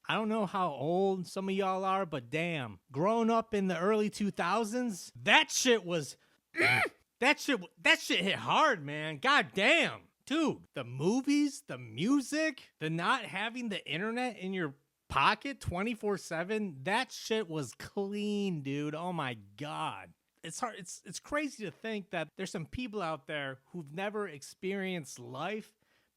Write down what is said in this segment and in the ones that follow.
I don't know how old some of y'all are, but damn, growing up in the early 2000s, that shit was that shit hit hard, man. God damn. Dude, the movies, the music, the not having the internet in your pocket 24/7, that shit was clean, dude. Oh my god. It's hard it's crazy to think that there's some people out there who've never experienced life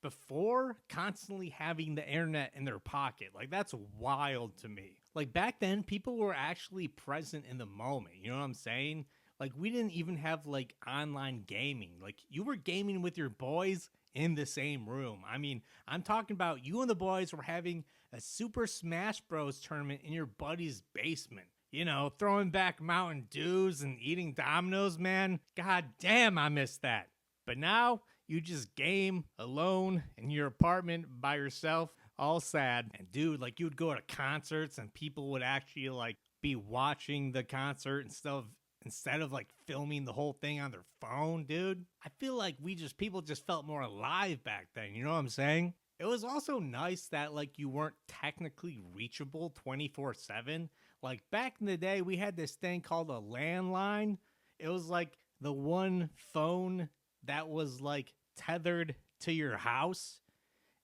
before constantly having the internet in their pocket. Like, that's wild to me. Like, back then, people were actually present in the moment. You know what I'm saying? Like, we didn't even have like online gaming. Like, you were gaming with your boys in the same room. I mean, I'm talking about you and the boys were having a Super Smash Bros tournament in your buddy's basement. You know, throwing back Mountain Dews and eating Dominoes, man. God damn, I miss that. But now you just game alone in your apartment by yourself, all sad. And dude, like, you would go to concerts and people would actually like be watching the concert instead of like filming the whole thing on their phone, dude. I feel like people just felt more alive back then, you know what I'm saying? It was also nice that like you weren't technically reachable 24/7. Like, back in the day, we had this thing called a landline. It was like the one phone that was like tethered to your house,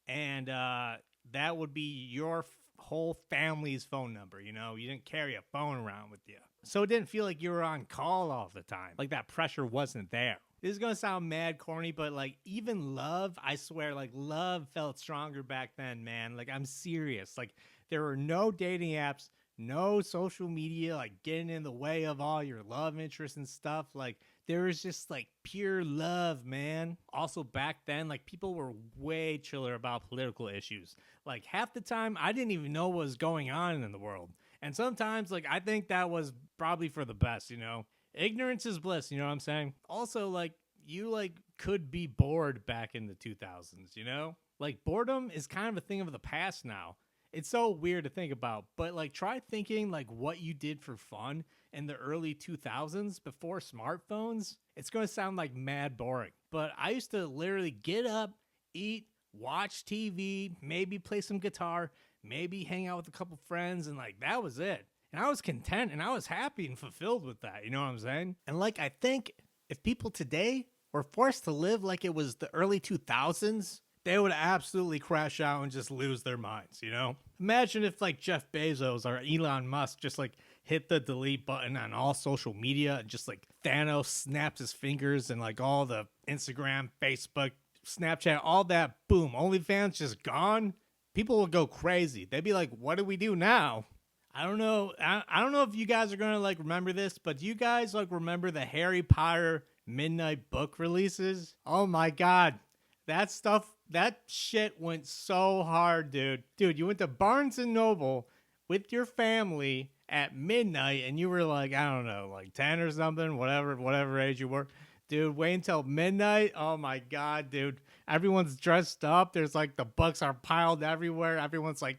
and that would be your whole family's phone number. You know, you didn't carry a phone around with you, so it didn't feel like you were on call all the time. Like, that pressure wasn't there. This is gonna sound mad corny, but like, even love, I swear, like, love felt stronger back then, man. Like, I'm serious. Like, there were no dating apps, no social media like getting in the way of all your love interests and stuff. Like, there was just like pure love, man. Also, back then, like, people were way chiller about political issues. Like, half the time I didn't even know what was going on in the world, and sometimes like I think that was probably for the best, you know. Ignorance is bliss, you know what I'm saying? Also, like, you like could be bored back in the 2000s, you know? Like, boredom is kind of a thing of the past now. It's so weird to think about, but like, try thinking like what you did for fun in the early 2000s before smartphones. It's going to sound like mad boring, but I used to literally get up, eat, watch TV, maybe play some guitar, maybe hang out with a couple friends, and like, that was it. And I was content and I was happy and fulfilled with that, you know what I'm saying? And like, I think if people today were forced to live like it was the early 2000s, they would absolutely crash out and just lose their minds, you know? Imagine if like Jeff Bezos or Elon Musk just like hit the delete button on all social media and just like Thanos snaps his fingers and like all the Instagram, Facebook, Snapchat, all that, boom, OnlyFans just gone. People would go crazy. They'd be like, what do we do now? I don't know. I don't know if you guys are going to like remember this, but do you guys like remember the Harry Potter midnight book releases? Oh my God. That shit went so hard, dude. Dude, you went to Barnes and Noble with your family at midnight and you were like, I don't know, like 10 or something, whatever age you were. Dude, wait until midnight. Oh my God, dude. Everyone's dressed up. There's like the books are piled everywhere. Everyone's like,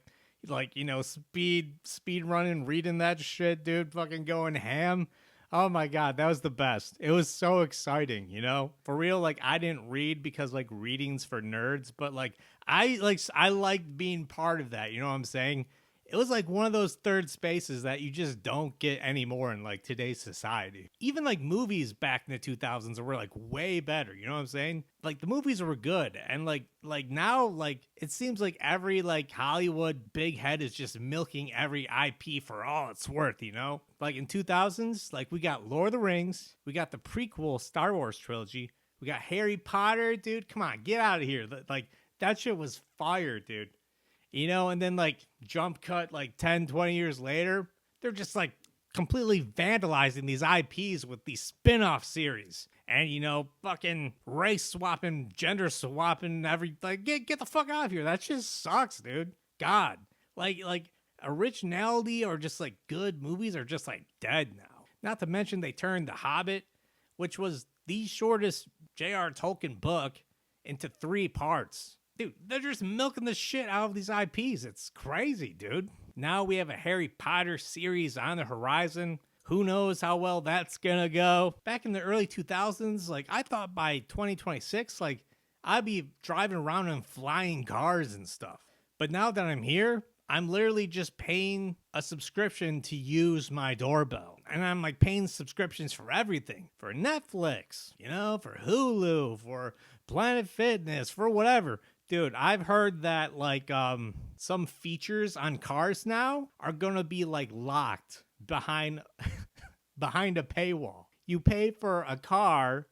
you know, speed running, reading that shit, dude, fucking going ham. Oh my God, that was the best. It was so exciting, you know? For real, like, I didn't read because like reading's for nerds, but like I liked being part of that, you know what I'm saying? It was like one of those third spaces that you just don't get anymore in like today's society. Even like movies back in the 2000s were like way better, you know what I'm saying? Like, the movies were good, and like now, like, it seems like every like Hollywood big head is just milking every IP for all it's worth, you know? Like, in 2000s, like, we got Lord of the Rings, we got the prequel Star Wars trilogy, we got Harry Potter, dude. Come on, get out of here. Like, that shit was fire, dude. You know, and then like jump cut like 10, 20 years later, they're just like completely vandalizing these IPs with these spin-off series. And, you know, fucking race swapping, gender swapping, like, get the fuck out of here. That just sucks, dude. God. Like originality or just like good movies are just like dead now. Not to mention they turned The Hobbit, which was the shortest J.R. Tolkien book, into 3 parts. Dude, they're just milking the shit out of these IPs. It's crazy, dude. Now we have a Harry Potter series on the horizon. Who knows how well that's gonna go? Back in the early 2000s, like, I thought by 2026, like, I'd be driving around in flying cars and stuff. But now that I'm here, I'm literally just paying a subscription to use my doorbell. And I'm like paying subscriptions for everything, for Netflix, for Hulu, for Planet Fitness, for whatever. Dude, I've heard that like some features on cars now are going to be like locked behind behind a paywall. You pay for a car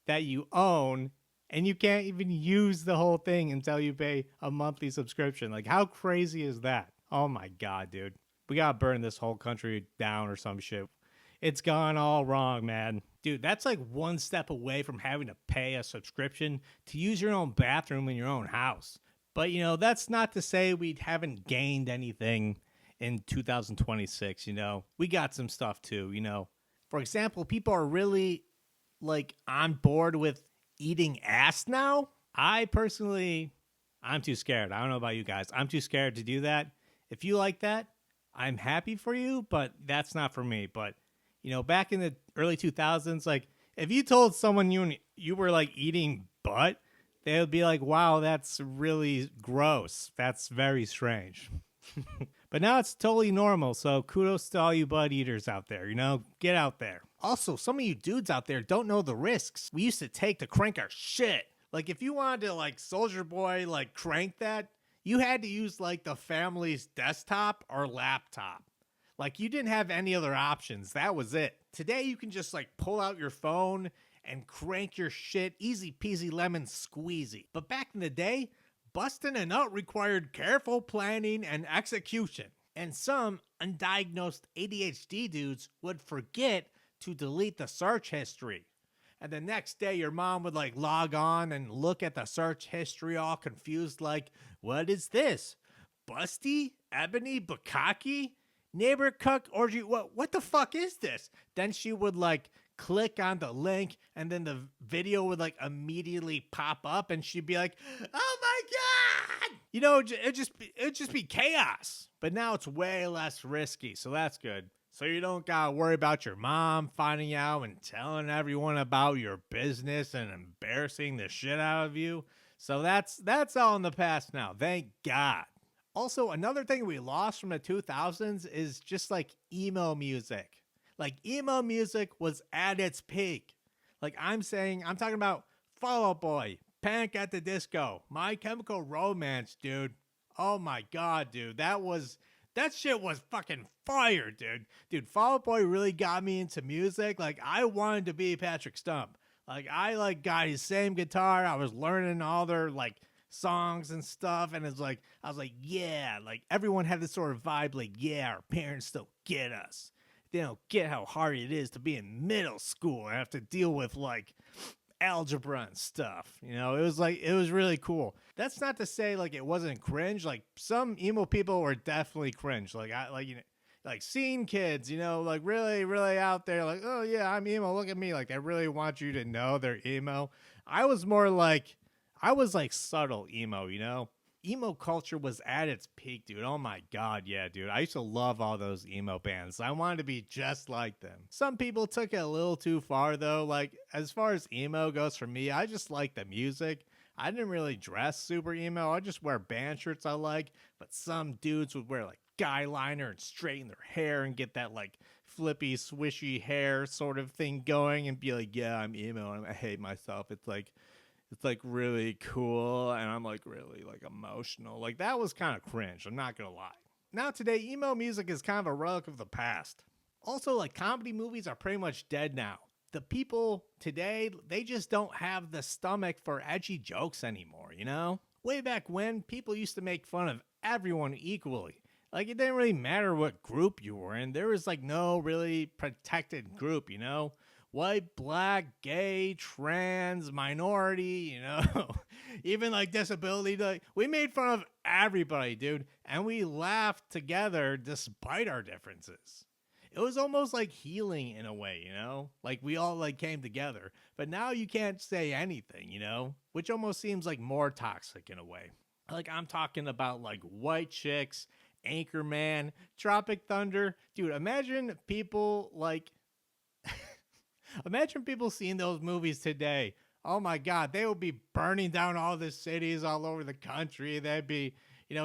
that you own and you can't even use the whole thing until you pay a monthly subscription. Like, how crazy is that? Oh my God, dude. We gotta burn this whole country down or some shit. It's gone all wrong, man. Dude, that's like one step away from having to pay a subscription to use your own bathroom in your own house. But, that's not to say we haven't gained anything in 2026, We got some stuff too, For example, people are really like on board with eating ass now. I'm too scared. I don't know about you guys. I'm too scared to do that. If you like that, I'm happy for you, but that's not for me. But, back in the early 2000s, like if you told someone you were like eating butt, they would be like, wow, that's really gross. That's very strange. But now it's totally normal. So kudos to all you butt eaters out there, get out there. Also, some of you dudes out there don't know the risks we used to take to crank our shit. Like if you wanted to like Soldier Boy, like crank that, you had to use like the family's desktop or laptop. Like you didn't have any other options. That was it. Today you can just like pull out your phone and crank your shit easy peasy lemon squeezy. But back in the day, busting a nut required careful planning and execution. And some undiagnosed ADHD dudes would forget to delete the search history. And the next day your mom would like log on and look at the search history all confused like, what is this? Busty? Ebony? Bukkake? Neighbor cuck orgy? What the fuck is this? Then she would like click on the link and then the video would like immediately pop up and she'd be like, oh my God! It'd just be chaos. But now it's way less risky, so that's good. So you don't gotta worry about your mom finding out and telling everyone about your business and embarrassing the shit out of you. So that's all in the past now. Thank God. Also, another thing we lost from the 2000s is just like emo music. Like emo music was at its peak. Like I'm talking about Fall Out Boy, Panic at the Disco, My Chemical Romance, dude. Oh my God, dude. That shit was fucking fire, dude. Dude, Fall Out Boy really got me into music. Like, I wanted to be Patrick Stump. Like, I, like, got his same guitar. I was learning all their, like, songs and stuff. And it's like, I was like, yeah. Like, everyone had this sort of vibe, like, yeah, our parents don't get us. They don't get how hard it is to be in middle school and have to deal with, like, algebra and stuff. It was really cool. That's not to say like it wasn't cringe. Like some emo people were definitely cringe. Like like scene kids, like really, really out there, like, oh yeah, I'm emo, look at me. Like they really want you to know they're emo. I was like subtle emo, Emo culture was at its peak, dude. Oh my God, yeah, dude. I used to love all those emo bands. I wanted to be just like them. Some people took it a little too far, though. Like, as far as emo goes for me, I just like the music. I didn't really dress super emo. I just wear band shirts I like. But some dudes would wear, like, guy liner and straighten their hair and get that, like, flippy, swishy hair sort of thing going and be like, yeah, I'm emo and I hate myself. It's like really cool and I'm like really like emotional. Like that was kind of cringe, I'm not gonna lie. Now today, emo music is kind of a relic of the past. Also, like comedy movies are pretty much dead now. The people today, they just don't have the stomach for edgy jokes anymore, Way back when, people used to make fun of everyone equally. Like it didn't really matter what group you were in. There was like no really protected group, White, black, gay, trans, minority, even like disability. Like, we made fun of everybody, dude. And we laughed together despite our differences. It was almost like healing in a way, Like we all like came together. But now you can't say anything, Which almost seems like more toxic in a way. Like I'm talking about like White Chicks, Anchorman, Tropic Thunder. Dude, imagine people seeing those movies today. Oh my God, they would be burning down all the cities all over the country. They'd be,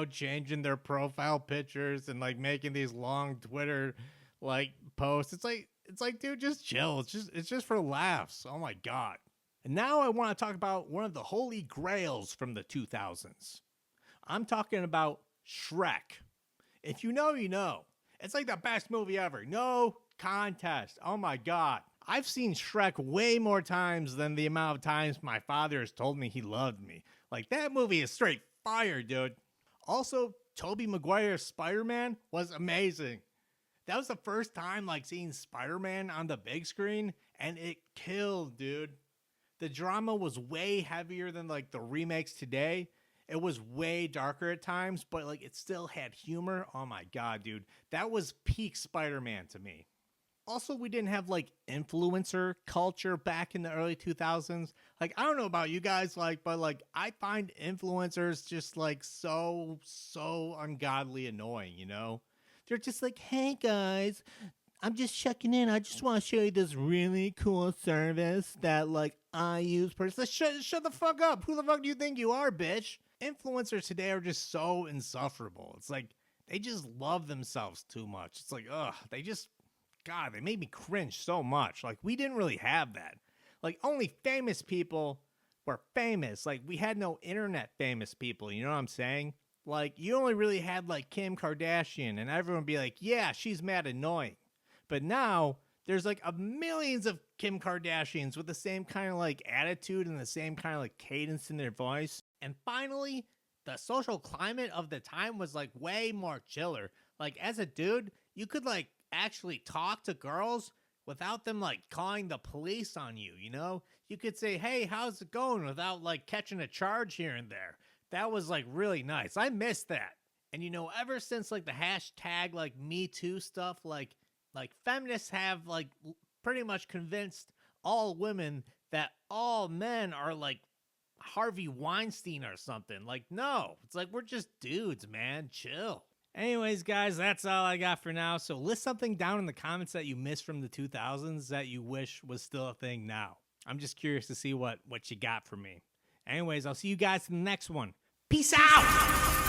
changing their profile pictures and like making these long Twitter like posts. It's like, dude, just chill. It's just for laughs. Oh my God. And now I want to talk about one of the holy grails from the 2000s. I'm talking about Shrek. If you know, you know. It's like the best movie ever. No contest. Oh my God. I've seen Shrek way more times than the amount of times my father has told me he loved me. Like, that movie is straight fire, dude. Also, Tobey Maguire's Spider-Man was amazing. That was the first time like seeing Spider-Man on the big screen, and it killed, dude. The drama was way heavier than like the remakes today. It was way darker at times, but like it still had humor. Oh my God, dude. That was peak Spider-Man to me. Also, we didn't have like influencer culture back in the early 2000s. Like, I don't know about you guys, like, but like I find influencers just like so ungodly annoying, They're just like, hey guys, I'm just checking in. I just want to show you this really cool service that like I use personally. Shut the fuck up. Who the fuck do you think you are, bitch? Influencers today are just so insufferable. It's like they just love themselves too much. It's like, God, they made me cringe so much. Like, we didn't really have that. Like, only famous people were famous. Like, we had no internet famous people. You know what I'm saying? Like, you only really had like Kim Kardashian, and everyone would be like, yeah, she's mad annoying. But now there's like millions of Kim Kardashians with the same kind of like attitude and the same kind of like cadence in their voice. And finally, the social climate of the time was like way more chiller. Like, as a dude, you could like actually talk to girls without them like calling the police on you, You could say, hey, how's it going, without like catching a charge here and there. That was like really nice. I missed that. And ever since like the hashtag like Me Too stuff, like feminists have like pretty much convinced all women that all men are like Harvey Weinstein or something. Like, no, it's like, we're just dudes, man. Chill. Anyways, guys, that's all I got for now. So list something down in the comments that you missed from the 2000s that you wish was still a thing now. I'm just curious to see what you got for me. Anyways, I'll see you guys in the next one. Peace out!